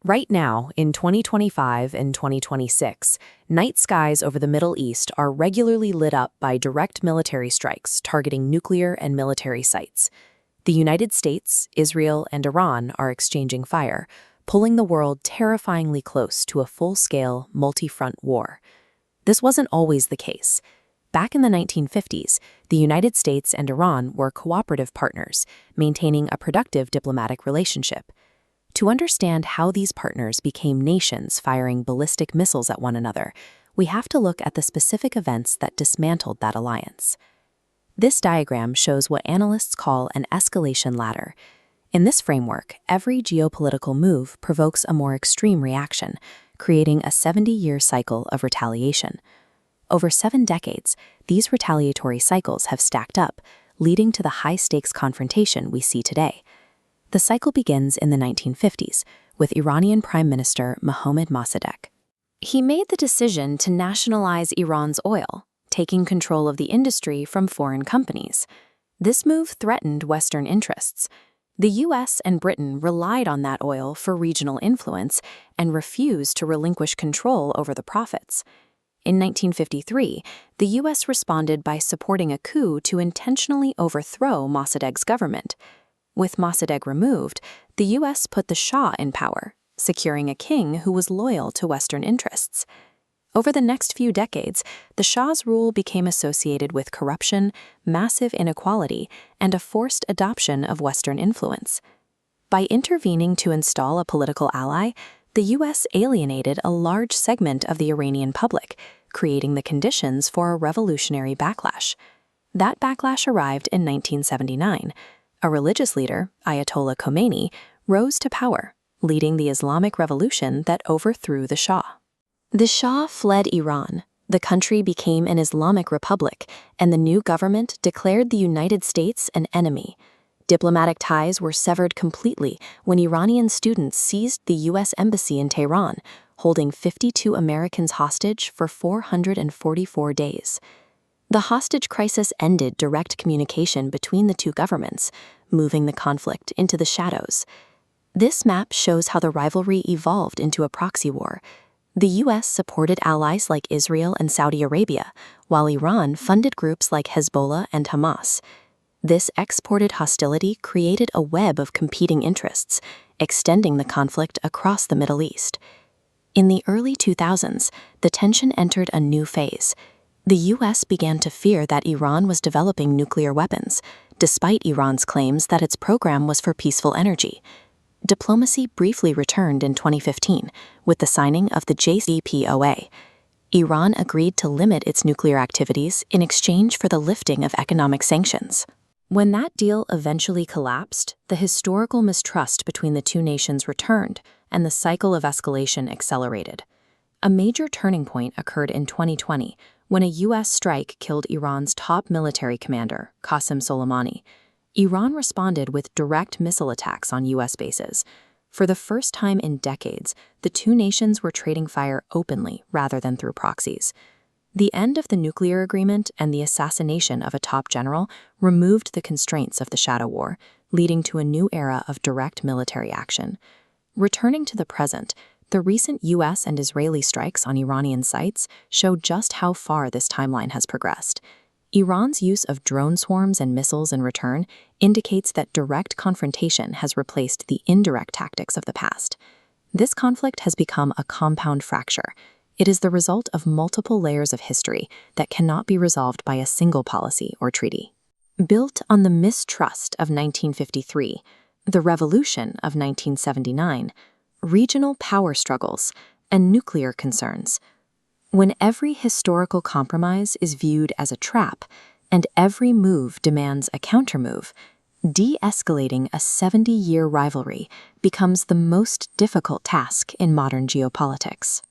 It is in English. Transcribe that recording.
Right now, in 2025 and 2026, night skies over the Middle East are regularly lit up by direct military strikes targeting nuclear and military sites. The United States, Israel, and Iran are exchanging fire, pulling the world terrifyingly close to a full-scale, multi-front war. This wasn't always the case. Back in the 1950s, the United States and Iran were cooperative partners, maintaining a productive diplomatic relationship. To understand how these partners became nations firing ballistic missiles at one another, we have to look at the specific events that dismantled that alliance. This diagram shows what analysts call an escalation ladder. In this framework, every geopolitical move provokes a more extreme reaction, creating a 70-year cycle of retaliation. Over 7 decades, these retaliatory cycles have stacked up, leading to the high-stakes confrontation we see today. The cycle begins in the 1950s with Iranian Prime Minister Mohammad Mossadegh. He made the decision to nationalize Iran's oil, taking control of the industry from foreign companies. This move threatened Western interests. The US and Britain relied on that oil for regional influence and refused to relinquish control over the profits. In 1953, the US responded by supporting a coup to intentionally overthrow Mossadegh's government. With Mossadegh removed, the U.S. put the Shah in power, securing a king who was loyal to Western interests. Over the next few decades, the Shah's rule became associated with corruption, massive inequality, and a forced adoption of Western influence. By intervening to install a political ally, the U.S. alienated a large segment of the Iranian public, creating the conditions for a revolutionary backlash. That backlash arrived in 1979. A religious leader, Ayatollah Khomeini, rose to power, leading the Islamic Revolution that overthrew the Shah. The Shah fled Iran, the country became an Islamic republic, and the new government declared the United States an enemy. Diplomatic ties were severed completely when Iranian students seized the U.S. Embassy in Tehran, holding 52 Americans hostage for 444 days. The hostage crisis ended direct communication between the two governments, moving the conflict into the shadows. This map shows how the rivalry evolved into a proxy war. The U.S. supported allies like Israel and Saudi Arabia, while Iran funded groups like Hezbollah and Hamas. This exported hostility created a web of competing interests, extending the conflict across the Middle East. In the early 2000s, the tension entered a new phase. The U.S. began to fear that Iran was developing nuclear weapons, despite Iran's claims that its program was for peaceful energy. Diplomacy briefly returned in 2015 with the signing of the JCPOA. Iran agreed to limit its nuclear activities in exchange for the lifting of economic sanctions. When that deal eventually collapsed, the historical mistrust between the two nations returned, and the cycle of escalation accelerated. A major turning point occurred in 2020 when a U.S. strike killed Iran's top military commander, Qasem Soleimani. Iran responded with direct missile attacks on U.S. bases. For the first time in decades, the two nations were trading fire openly rather than through proxies. The end of the nuclear agreement and the assassination of a top general removed the constraints of the shadow war, leading to a new era of direct military action. Returning to the present, the recent U.S. and Israeli strikes on Iranian sites show just how far this timeline has progressed. Iran's use of drone swarms and missiles in return indicates that direct confrontation has replaced the indirect tactics of the past. This conflict has become a compound fracture. It is the result of multiple layers of history that cannot be resolved by a single policy or treaty. Built on the mistrust of 1953, the revolution of 1979, regional power struggles, and nuclear concerns. When every historical compromise is viewed as a trap and every move demands a countermove, de-escalating a 70-year rivalry becomes the most difficult task in modern geopolitics.